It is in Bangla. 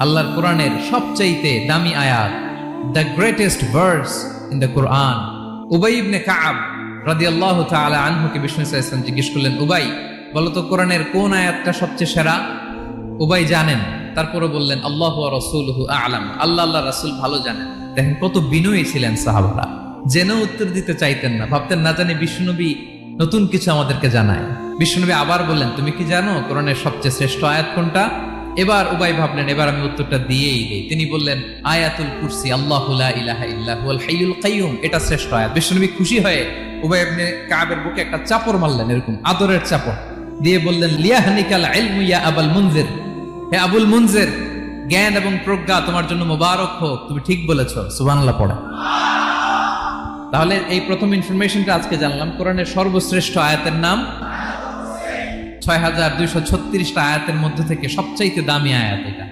আল্লাহর কোরআনের সবচাইতে দামি আয়াত, the greatest verse in the Quran. Ubai ibn Kab রাদিয়াল্লাহু তাআলা আনহুকে বিষ্ণু সাল্লাল্লাহু আলাইহি ওয়াসাল্লাম জিজ্ঞেস করলেন, উবাই বলো তো কোরআনের কোন আয়াতটা সবচেয়ে সেরা? উবাই জানেন, তারপরে বললেন আল্লাহু ওয়া রাসূলুহু আ'লাম, আল্লাহ আল্লাহ রাসূল ভালো জানেন। দেখেন কত বিনয়ী ছিলেন সাহাবারা, জেনেও উত্তর দিতে চাইতেন না, ভাবতেন না জানি বিষ্ণুনবী নতুন কিছু আমাদেরকে জানায়। বিষ্ণুনবী আবার বললেন, তুমি কি জানো কোরআনের সবচেয়ে শ্রেষ্ঠ আয়াত কোনটা? এবার উবাই ভাবলেন এবার আমি উত্তরটা দিয়েই দেই। তিনি বললেন আয়াতুল কুরসি, আল্লাহু লা ইলাহা ইল্লা হুয়াল হাইয়ুল কাইয়ুম, এটা শ্রেষ্ঠ আয়াত। বিষ্ণুনবী খুশি হয়ে উবাই ইবনে কাবের বুকে একটা চাপড় মারলেন, এরকম আদরের চাপড় দিয়ে বললেন, লিয়াহনিকাল ইলমু ইয়া আবুল মুনজির, হে আবুল মুনজির, জ্ঞান এবং প্রজ্ঞা তোমার জন্য মোবারক হোক, তুমি ঠিক বলেছো। সুবহানাল্লাহ পড়ে। তাহলে এই প্রথম ইনফরমেশনটা আজকে জানলাম, কোরআনের সর্বশ্রেষ্ঠ আয়াতের নাম ৬,২৩৬টা আয়াতের মধ্যে থেকে সবচাইতে দামি আয়াত এটা।